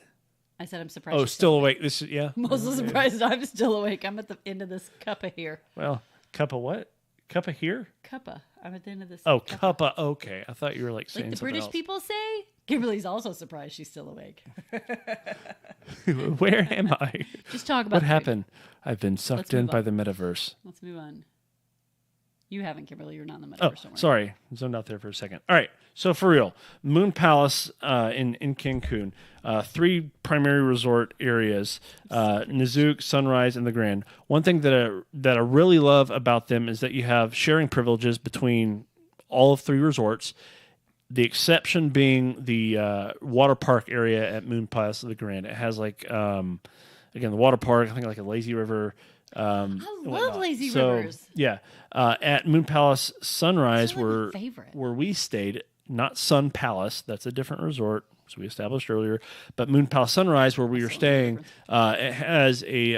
I said I'm surprised. Oh, she's still awake. This is I'm also surprised I'm still awake. I'm at the end of this cuppa here. Well, cup of what? Cup of here? Cuppa. I'm at the end of this. Oh, cuppa. Okay, I thought you were like Like saying the something British else. people say. Kimberly's also surprised she's still awake. Where am I? Just talk about What food. happened? I've been sucked in move by on. the metaverse. Let's move on. You haven't, Kimberly. You're not in the Oh, metaverse. Don't worry. sorry. Zoned out there for a second. All right. So for real, Moon Palace in Cancun, 3 primary resort areas, Nizuc, Sunrise, and the Grand. One thing that I really love about them is that you have sharing privileges between all of 3 resorts. The exception being the water park area at Moon Palace of the Grand. It has like, again, the water park, I think like a lazy river. I love lazy rivers. Yeah. At Moon Palace Sunrise, It's really my favorite. where we stayed, not Sun Palace, that's a different resort, as we established earlier, but Moon Palace Sunrise, where we were staying, it has a,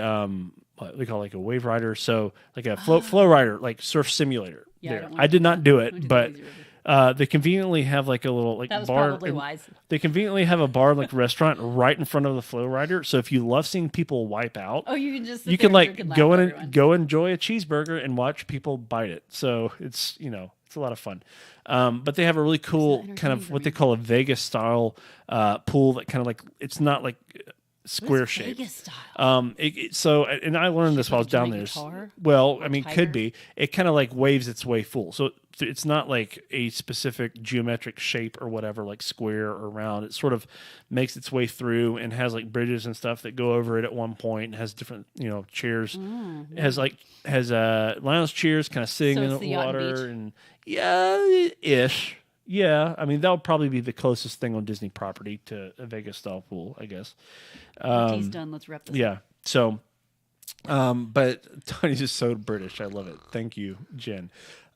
what we call like a wave rider, so like a flow rider, like surf simulator. Yeah, I there. don't wanna I did do not that. do I it, don't do the but lazy river. they conveniently have like a little like That was bar. probably wise. They conveniently have a bar like restaurant right in front of the flow rider. So if you love seeing people wipe out, Oh, you can just sit you there can like and drink and go laugh in at and everyone. go enjoy a cheeseburger and watch people bite it. So it's it's a lot of fun. But they have a really cool kind entertaining of for what me. they call a Vegas style pool that kind of like it's not like square What's shaped. Vegas style. So and I learned this while I was down Jamaican there. tar? Well, Or I mean, tiger? could be. It kind of like waves its way full. So it's not like a specific geometric shape or whatever, like square or round. It sort of makes its way through and has like bridges and stuff that go over it at one point and has different, chairs. It has lounge chairs kind of sitting So in it's the the yacht and water beach? and ish. Yeah, I mean that would probably be the closest thing on Disney property to a Vegas style pool, I guess. Tea's done. Let's wrap this up. Yeah. So, but Tony's just so British. I love it. Thank you, Jen.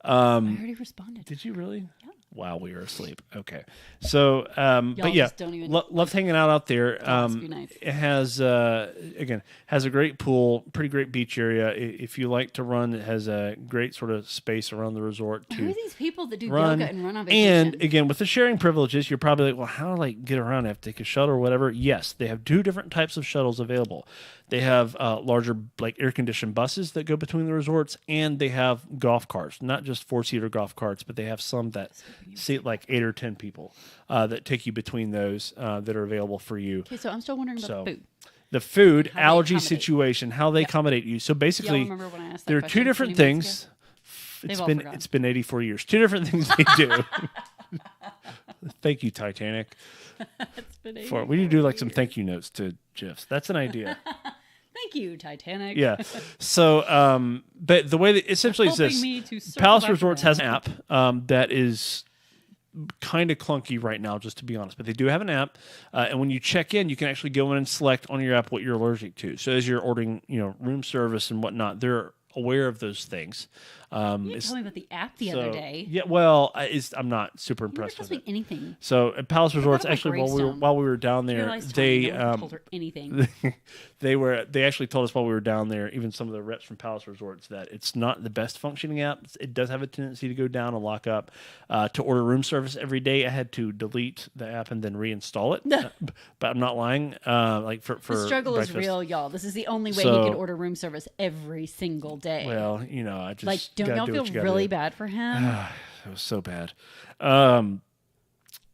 I already responded. Did you really? Yeah. Wow, we were asleep. Okay. So, Y'all but yeah, just don't even- loved hanging out there. must be nice. It has, again, has a great pool, pretty great beach area. If you like to run, it has a great sort of space around the resort Who to are these people that do run. yoga and run on vacation? And again, with the sharing privileges, you're probably like, well, how do I get around? I have to take a shuttle or whatever. Yes, they have 2 different types of shuttles available. They have larger, like air-conditioned buses that go between the resorts, and they have golf carts, not just 4-seater golf carts, but they have some that seat like 8 or 10 people that take you between those that are available for you. Okay, so I'm still wondering about the food. The food, How they allergy accommodate. situation, how they accommodate you. So Y'all basically, remember when I asked that there are 2 question different 20 minutes things. They've It's all been forgotten. it's been 84 years. 2 different things they do. Thank you, Titanic. It's been We need to do like 84 some thank you notes to GIFs. That's an idea. Thank you, Titanic. Yeah. So, but the way that essentially is Helping this: me to circle Palace back Resorts around. has an app that is kind of clunky right now, just to be honest. But they do have an app, and when you check in, you can actually go in and select on your app what you're allergic to. So as you're ordering, room service and whatnot, they're aware of those things. You didn't tell me about the app the other day. Yeah, well, I'm not super You never impressed tells with me it. anything. So at Palace Resorts, about actually, Greystone. while we were down there, Realized they Tony, no one told her anything. they actually told us while we were down there, even some of the reps from Palace Resorts, that it's not the best functioning app. It does have a tendency to go down and lock up. To order room service every day, I had to delete the app and then reinstall it. But I'm not lying. Like for The struggle is breakfast. real, y'all. This is the only way So- he could order room service every single day. Well, I just like, don't gotta y'all do feel what you gotta really do. bad for him? It was so bad.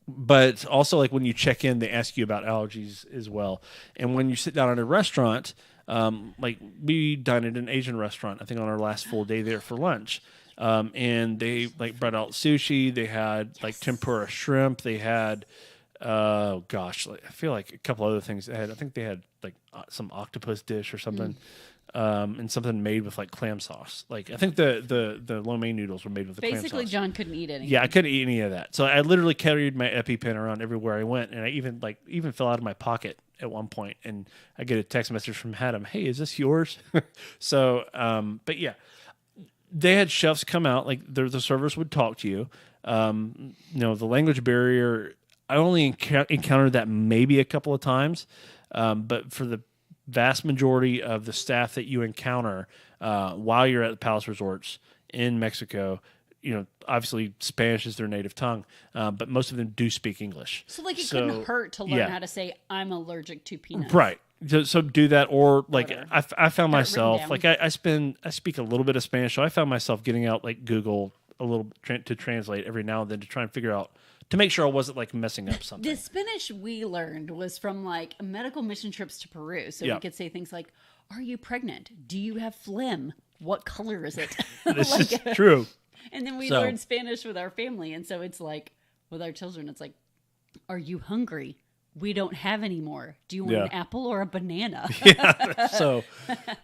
But also, like when you check in, they ask you about allergies as well. And when you sit down at a restaurant, like we dined at an Asian restaurant, I think on our last full day there for lunch. And they like brought out sushi. They had like tempura shrimp. They had, I feel like a couple other things. I think they had like some octopus dish or something. And something made with like clam sauce. Like I think the lo mein noodles were made with the clam sauce. Basically, John couldn't eat anything. Yeah, I couldn't eat any of that. So I literally carried my EpiPen around everywhere I went, and I even fell out of my pocket at one point. And I get a text message from Adam, "Hey, is this yours?" So, but yeah, they had chefs come out. Like the servers would talk to you. The language barrier. I only encountered that maybe a couple of times, but for the vast majority of the staff that you encounter while you're at the Palace Resorts in Mexico, obviously Spanish is their native tongue, but most of them do speak English. So like it couldn't hurt to learn how to say I'm allergic to peanuts. Right. So do that, or like I found Got it myself written like I speak a little bit of Spanish, so I found myself getting out like Google a little to translate every now and then to try and figure out to make sure I wasn't like messing up something. The Spanish we learned was from like medical mission trips to Peru, so we could say things like, "Are you pregnant? Do you have phlegm? What color is it?" This is true. And then we learned Spanish with our family, and so it's like with our children, it's like, "Are you hungry? We don't have any more. Do you want an apple or a banana?" So,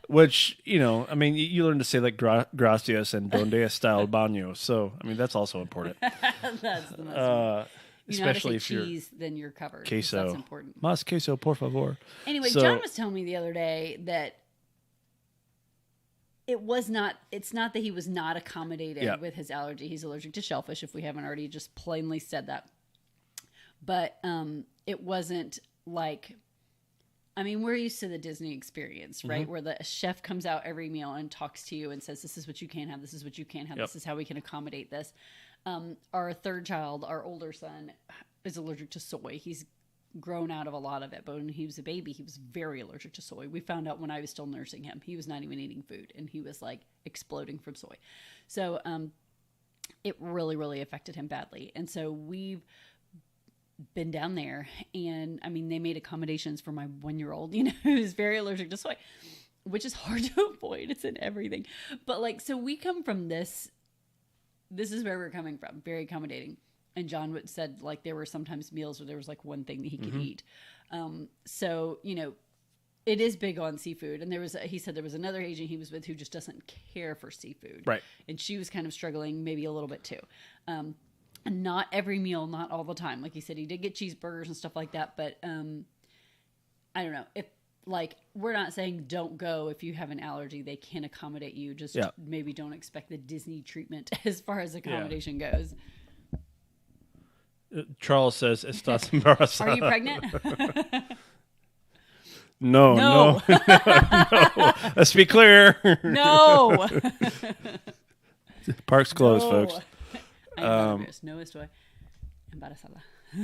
which, I mean, you learn to say like gracias and donde está el baño. So, I mean, that's also important. That's the most important. Especially if cheese, then you're covered. Queso. That's important. Más queso, por favor. Anyway, John was telling me the other day that it's not that he was not accommodated with his allergy. He's allergic to shellfish, if we haven't already just plainly said that. But it wasn't like, I mean, we're used to the Disney experience, right? Where the chef comes out every meal and talks to you and says, this is what you can't have, this is what you can't have, this is how we can accommodate this. Our third child, our older son, is allergic to soy. He's grown out of a lot of it, but when he was a baby, he was very allergic to soy. We found out when I was still nursing him. He was not even eating food, and he was like exploding from soy. So it really, really affected him badly. And so we've been down there, and I mean, they made accommodations for my 1-year-old, who's very allergic to soy, which is hard to avoid. It's in everything. But like, so we come from this is where we're coming from, very accommodating. And John said like there were sometimes meals where there was like one thing that he could eat. So, it is big on seafood. And he said there was another agent he was with who just doesn't care for seafood. Right. And she was kind of struggling maybe a little bit too. And not every meal, not all the time. Like he said, he did get cheeseburgers and stuff like that. But I don't know. If like, we're not saying don't go if you have an allergy. They can accommodate you. Just maybe don't expect the Disney treatment as far as accommodation goes. Charles says, "Estás embarazada." Are you pregnant? No. Let's be clear. No. Park's closed, folks. No estoy embarazada.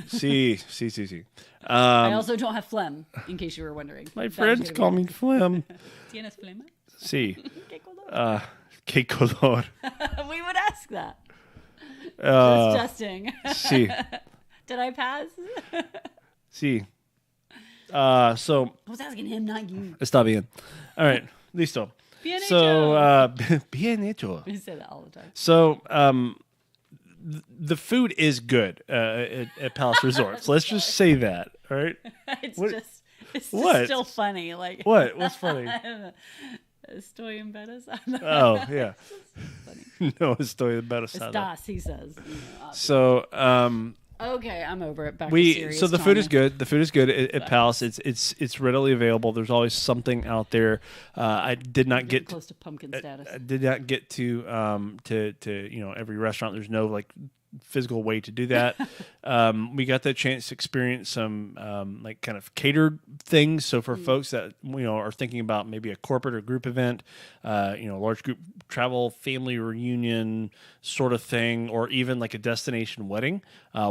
Sí. I also don't have phlegm, in case you were wondering. My friends call me phlegm. ¿Tienes flema? Sí. ¿Qué color? ¿Qué color? We would ask that. Just testing. Sí. Did I pass? Sí. So I was asking him, not you. Está bien. All right. Listo. Bien hecho. So, bien hecho. We say that all the time. So, the food is good at Palace Resorts. Let's just say that. All right. It's just still funny. Like what? What's funny? Estoy embarazada. Oh yeah. No, estoy embarazada. Estás, he says. So okay, I'm over it. Back to serious so the Tanya. food is good. The food is good at Palace. It's readily available. There's always something out there. I did not get close to pumpkin status. I did not get to every restaurant. There's no like physical way to do that. We got the chance to experience some like kind of catered things. So for folks that are thinking about maybe a corporate or group event, large group travel, family reunion sort of thing, or even like a destination wedding,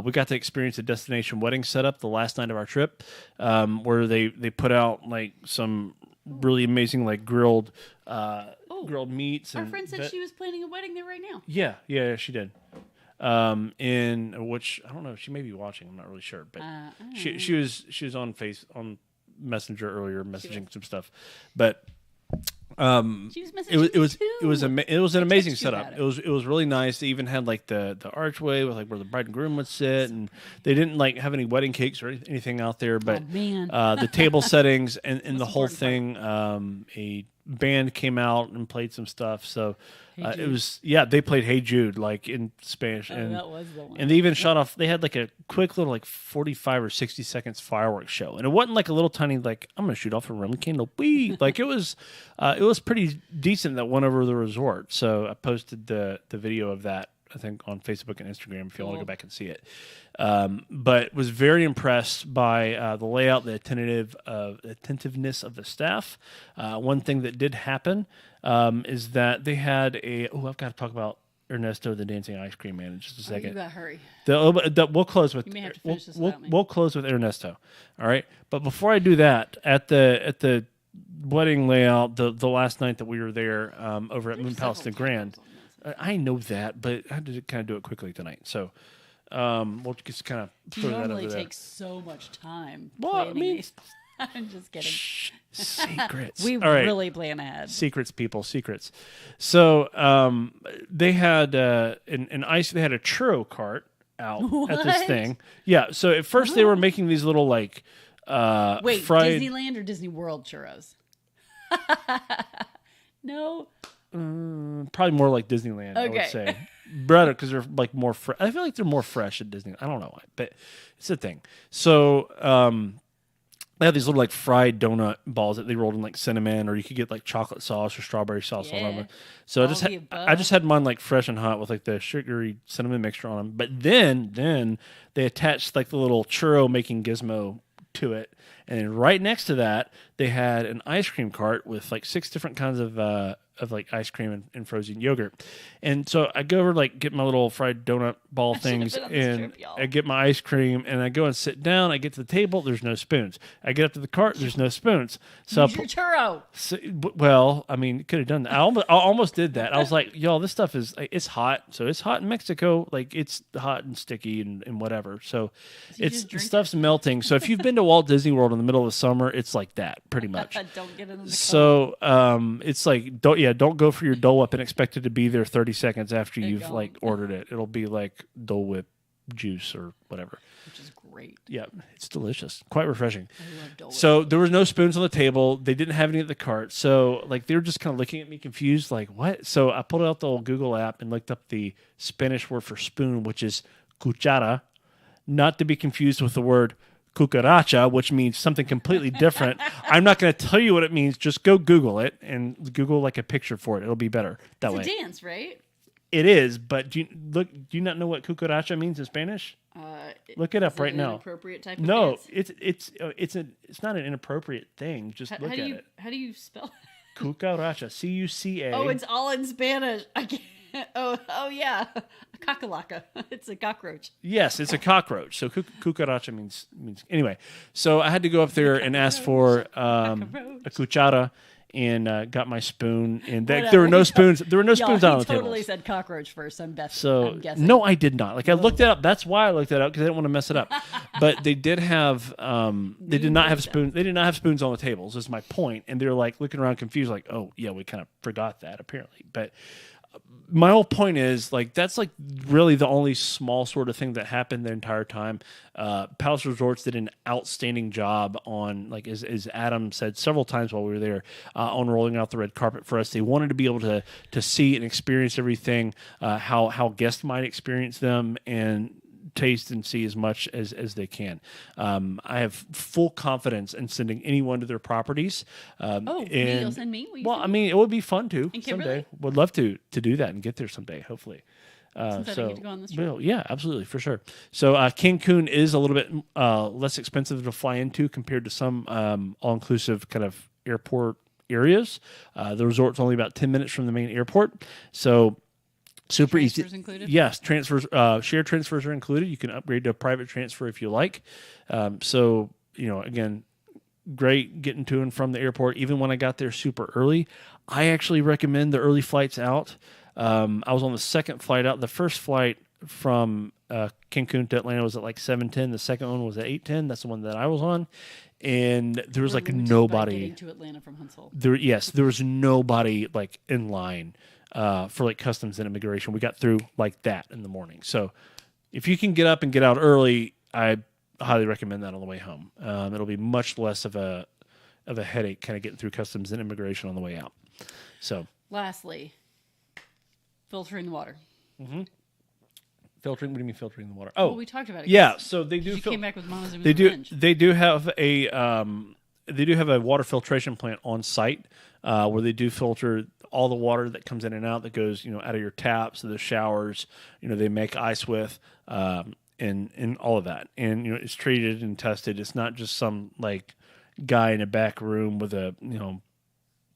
we got to experience a destination wedding setup the last night of our trip, where they put out like some really amazing like grilled meats. Our friend said she was planning a wedding there right now. Yeah, she did. In which I don't know, she may be watching. I'm not really sure, but she was on Messenger earlier, messaging some stuff. But she was messaging it was an amazing setup. It was really nice. They even had like the archway with like where the bride and groom would sit, and they didn't like have any wedding cakes or anything out there. But the table settings and the whole thing, a band came out and played some stuff. So it was they played Hey Jude like in Spanish, and that was the one. And they even shot off. They had like a quick little like 45 or 60 seconds fireworks show, and it wasn't like a little tiny like I'm gonna shoot off a Roman candle. Like it was pretty decent that went over the resort. So I posted the video of that, I think, on Facebook and Instagram if you want to go back and see it. But was very impressed by the layout, the attentiveness of the staff. One thing that did happen is that they had I've got to talk about Ernesto the Dancing Ice Cream Man in just a You second. gotta hurry. We'll close with. You may have to finish this we'll, without me. we'll close with Ernesto. All right, but before I do that, at the wedding layout, the last night that we were there over at Moon Palace the Grand, I know that, but I had to kind of do it quickly tonight. So we'll just kind of throw that over there. Normally takes so much time. Well, I planning mean, these. I'm just kidding. secrets. We All right. really plan ahead. Secrets, people, secrets. So they had an ice. They had a churro cart out at this What? thing. Yeah. So at first they were making these little like Wait, fried. Disneyland or Disney World churros? No. Probably more like Disneyland. I would Okay. say better because they're like more. I feel like they're more fresh at Disney. I don't know why, but it's a thing. So they had these little like fried donut balls that they rolled in like cinnamon, or you could get like chocolate sauce or strawberry sauce all over. Yeah. So All the above. I just had mine like fresh and hot with like the sugary cinnamon mixture on them. But then they attached like the little churro making gizmo to it, and then right next to that they had an ice cream cart with like 6 different kinds of like ice cream and frozen yogurt. And so I go over like get my little fried donut ball things, been on this and trip, y'all. I get my ice cream, and I go and sit down. I get to the table, there's no spoons. I get up to the cart, there's no spoons. So I Use your churro. well, I mean, could have done that. I almost did that. I was like, y'all, this stuff is it's hot. So it's hot in Mexico. Like it's hot and sticky and whatever. So you it's just drink stuff's melting. So if you've been to Walt Disney World in the middle of the summer, it's like that pretty much. Don't get in the So it's like don't go for your Dole Whip and expect it to be there 30 seconds after you've gone. like ordered it. It'll be like Dole Whip juice or whatever. which is great. Yeah, it's delicious, quite refreshing. I love Dole Whip. So there was no spoons on the table. They didn't have any at the cart. So like they were just kind of looking at me confused, like what? So I pulled out the old Google app and looked up the Spanish word for spoon, which is cuchara, not to be confused with the word cucaracha, which means something completely different. I'm not going to tell you what it means. Just go Google it and Google like a picture for it. It'll be better that way. It's a dance, right? It is, but do you not know what cucaracha means in Spanish? Look it up Is it right an now. Inappropriate type of No, dance? it's not an inappropriate thing. Just look at it. How do you spell it? Cucaracha, C-U-C-A. Oh, it's all in Spanish. I can't. Oh yeah, a cacalaca. It's a cockroach. Yes, it's a cockroach. So cucaracha means anyway. So I had to go up there and ask for a cuchara and got my spoon. And there were no spoons. There were no spoons Y'all, out on he the totally table. said cockroach first. I'm So guessing. no, I did not. Like I looked it up. That's why I looked it up because I didn't want to mess it up. But they did have. They did not have spoons. They did not have spoons on the tables. Is my point. And they're like looking around confused, like, oh yeah, we kind of forgot that apparently. But my whole point is like that's like really the only small sort of thing that happened the entire time. Palace Resorts did an outstanding job on, like as Adam said several times while we were there, on rolling out the red carpet for us. They wanted to be able to see and experience everything, how guests might experience them and taste and see as much as they can. I have full confidence in sending anyone to their properties. You'll send me? Will you Well, send I me? mean, it would be fun to And Kimberly? someday. Would love to do that and get there someday, hopefully. Since I didn't get to go on this trip. Well, yeah, absolutely, for sure. So Cancun is a little bit less expensive to fly into compared to some all-inclusive kind of airport areas. The resort's only about 10 minutes from the main airport, so super Transfers easy. included? Yes, transfers, shared transfers are included. You can upgrade to a private transfer if you like. So again, great getting to and from the airport. Even when I got there super early, I actually recommend the early flights out. I was on the second flight out. The first flight from Cancun to Atlanta was at like 7:10. The second one was at 8:10. That's the one that I was on. And there was like Limited by nobody. getting to Atlanta from Huntsville. There was nobody like in line for like customs and immigration. We got through like that in the morning. So if you can get up and get out early, I highly recommend that on the way home. It'll be much less of a headache kind of getting through customs and immigration on the way out. So Lastly, filtering the water. filtering. What do you mean filtering the water? Oh, Well, we talked about it. yeah. So they do. You came back with Montezuma's They do. Revenge. They do have a water filtration plant on site where they do filter all the water that comes in and out that goes out of your taps, the showers. They make ice with and all of that, and it's treated and tested. It's not just some like guy in a back room with a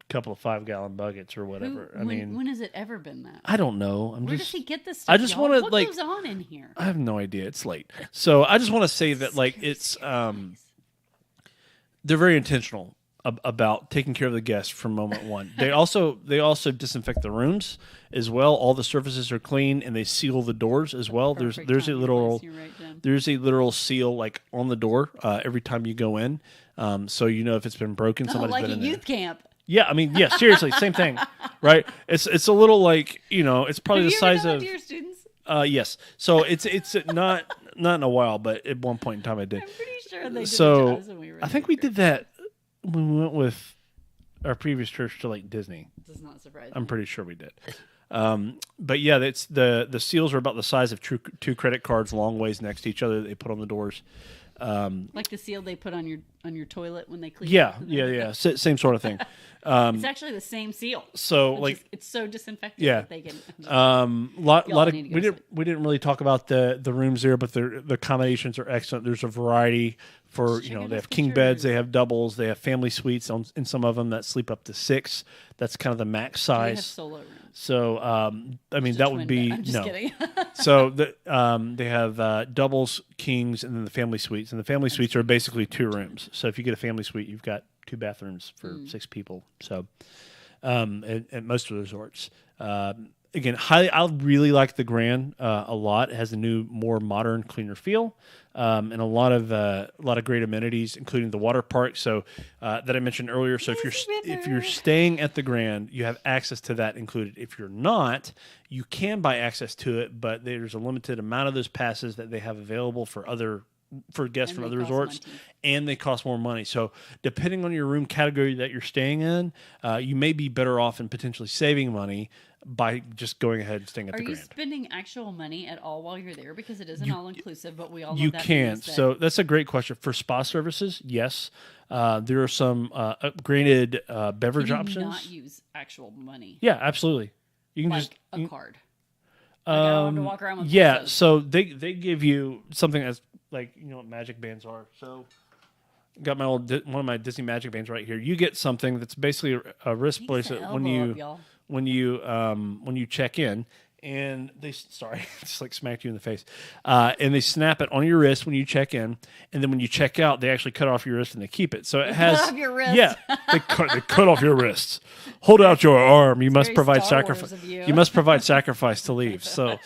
couple of 5-gallon buckets or whatever. When has it ever been that? I don't know. Where does he get this stuff? I just want to what like. goes on in here? I have no idea. It's late, so I just want to say that like it's they're very intentional about taking care of the guests from moment one. They also disinfect the rooms as well. All the surfaces are clean, and they seal the doors as well. There's a literal seal like on the door every time you go in, so you know if it's been broken. Somebody's like been a in youth there. camp. Yeah, I mean, yeah, seriously, same thing, right? It's a little like it's probably Have the you size ever done of that to your students? Yes. So it's not in a while, but at one point in time I did. I'm pretty sure they did So it to us when we were. I think we did that when we went with our previous church to like Disney. Does not surprise I'm me. pretty sure we did. But yeah, it's the seals are about the size of two credit cards, long ways next to each other. They put on the doors. Like the seal they put on your toilet when they clean. Yeah. Same sort of thing. It's actually the same seal. So like it's so disinfected. Yeah. That they can. Lot of we didn't really talk about the rooms there, but the accommodations are excellent. There's a variety for they have king beds, they have doubles, they have family suites in some of them that sleep up to 6. That's kind of the max They size. have solo rooms. So I mean that would be I'm just kidding. So they have doubles, kings, and then the family suites. And the family suites are basically 2 rooms. So if you get a family suite, you've got 2 bathrooms for 6 people. So at most of the resorts. Again, I really like the Grand a lot. It has a new, more modern, cleaner feel, and a lot of great amenities, including the water park. So that I mentioned earlier. So if you're staying at the Grand, you have access to that included. If you're not, you can buy access to it, but there's a limited amount of those passes that they have available for guests from other resorts, and they cost more money. So depending on your room category that you're staying in, you may be better off and potentially saving money by just going ahead and staying at the Grand. Are you spending actual money at all while you're there? Because it isn't all-inclusive, but we all know you that. can. So that's a great question. For spa services, yes. There are some upgraded beverage options. Can you not use actual money? Yeah, absolutely. You can like just... a card. Like I don't have to walk around with yeah, pesos. so they give you something that's like, what magic bands are. So got my one of my Disney magic bands right here. You get something that's basically a wrist bracelet when you check in, and they just like smacked you in the face, and they snap it on your wrist when you check in, and then when you check out, they actually cut off your wrist and they keep it. So it has cut off your wrist. Yeah, they cut off your wrists. Hold out your arm. You must provide sacrifice. You must provide sacrifice to leave. So.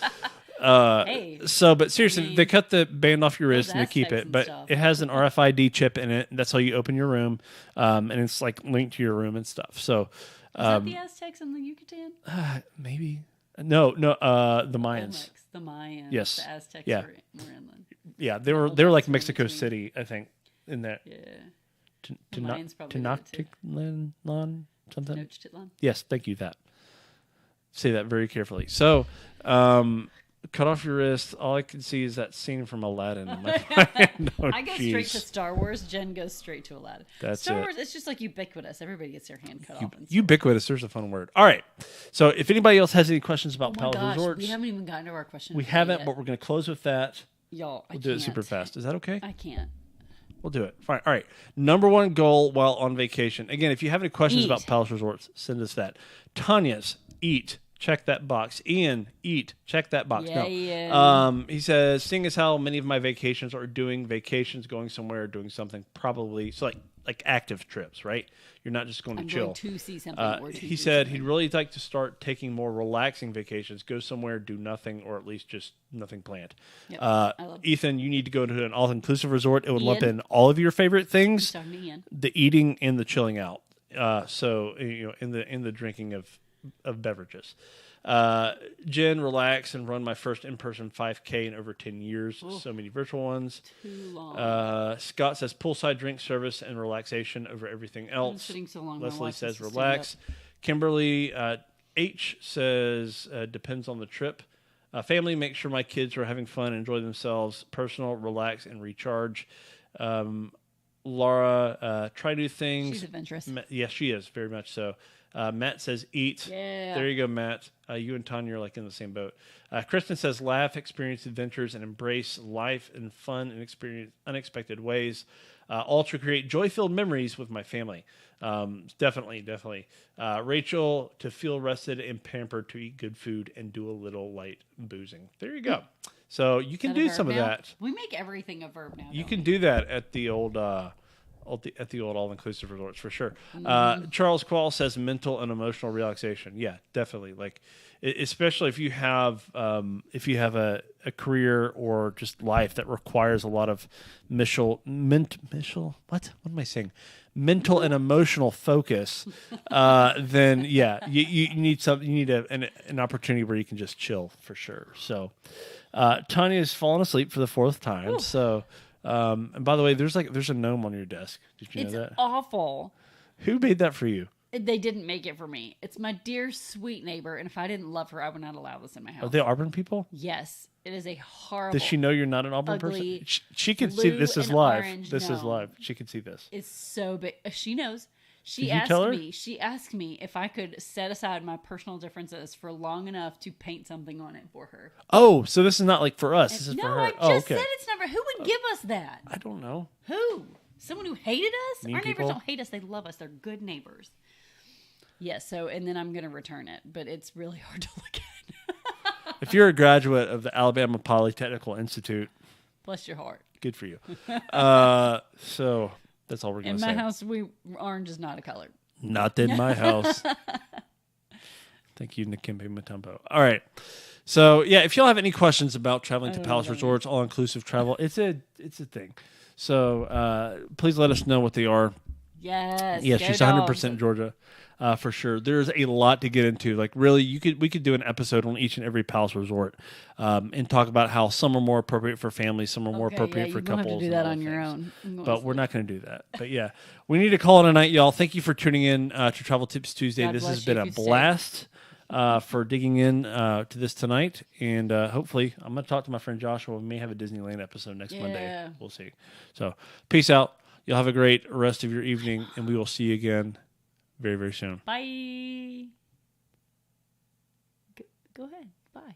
But seriously, they cut the band off your wrist and they keep it, but it has an RFID chip in it. And that's how you open your room, and it's like linked to your room and stuff. So, is that the Aztecs and the Yucatan? Maybe no, the Mayans. The Mayans. Yes. The Aztecs Yeah. were inland. Yeah, they were like Mexico City, I think, in that. Yeah. The Mayans probably did it too. Tenochtitlan, something. Tenochtitlan. Yes, thank you. That. Say that very carefully. So, cut off your wrist. All I can see is that scene from Aladdin. I'm like, I go straight to Star Wars. Jen goes straight to Aladdin. Star Wars, it's just like ubiquitous. Everybody gets their hand cut off. Ubiquitous. There's a fun word. All right. So if anybody else has any questions about Palace Resorts, we haven't even gotten to our question. We haven't, but we're going to close with that. Y'all, we'll do it super fast. Is that okay? I can't. We'll do it. Fine. All right. Number 1 goal while on vacation. Again, if you have any questions about Palace Resorts, send us that. Tanya's, eat. Check that box. Ian, eat. Check that box. No. He says, seeing as how many of my vacations are doing vacations, going somewhere, doing something, probably so like active trips, right? You're not just going to chill. Going to see something. He said he'd really like to start taking more relaxing vacations, go somewhere, do nothing, or at least just nothing planned. Yep. Ethan, you need to go to an all-inclusive resort. It would lump in all of your favorite things, the eating and the chilling out. So in the drinking of beverages. Jen, relax and run my first in-person 5K in over 10 years. Ooh. So many virtual ones. Too long. Scott says poolside drink service and relaxation over everything else. I'm sitting so long. Leslie says relax. Kimberly H says depends on the trip. Family, make sure my kids are having fun, enjoy themselves. Personal, relax and recharge. Laura, try new things. She's adventurous. Yes, she is very much so. Matt says eat. Yeah. There you go, Matt. You and Tanya are like in the same boat. Kristen says laugh, experience adventures, and embrace life in fun and experience unexpected ways. all to create joy-filled memories with my family. Definitely. Rachel, to feel rested and pampered, to eat good food and do a little light boozing. There you go. So you can do some of that. We make everything a verb now. You can do that at the old all-inclusive resorts for sure. Charles Quall says mental and emotional relaxation. Yeah, definitely. Like, especially if you have a career or just life that requires a lot of mental and emotional focus. Then yeah, you need something. You need an opportunity where you can just chill for sure. So, Tanya's fallen asleep for the fourth time. Ooh. So. And by the way, there's a gnome on your desk. Did you know that? It's awful. Who made that for you? They didn't make it for me. It's my dear sweet neighbor, and if I didn't love her, I would not allow this in my house. Are they Auburn people? Yes. It is a horrible. Does she know you're not an Auburn person? She can see this is live. This is live. She can see this. It's so big. She knows. She asked me if I could set aside my personal differences for long enough to paint something on it for her. Oh, so this is not like for us. This is for her. No, I just said it's never. Who would give us that? I don't know. Who? Someone who hated us? Mean Our people? neighbors don't hate us. They love us. They're good neighbors. Yes, so, and then I'm going to return it, but it's really hard to look at. If you're a graduate of the Alabama Polytechnical Institute, bless your heart. Good for you. So that's all we're going to say. In my house, orange is not a color. Not in my house. Thank you, Nakimbe Mutombo. All right. So, yeah, if y'all have any questions about traveling to Palace Resorts, all-inclusive travel, it's a thing. So, please let us know what they are. Yes. Yeah, she's 100% Georgia. For sure. There's a lot to get into. Like, really, we could do an episode on each and every Palace Resort and talk about how some are more appropriate for families, some are more appropriate for couples. Have to do that on your own. But we're not going to do that. But yeah, we need to call it a night, y'all. Thank you for tuning in to Travel Tips Tuesday. This has been a blast for digging in to this tonight. And hopefully, I'm going to talk to my friend Joshua. We may have a Disneyland episode next Monday. We'll see. So, peace out. You'll have a great rest of your evening, and we will see you again very, very soon. Bye. Go ahead. Bye.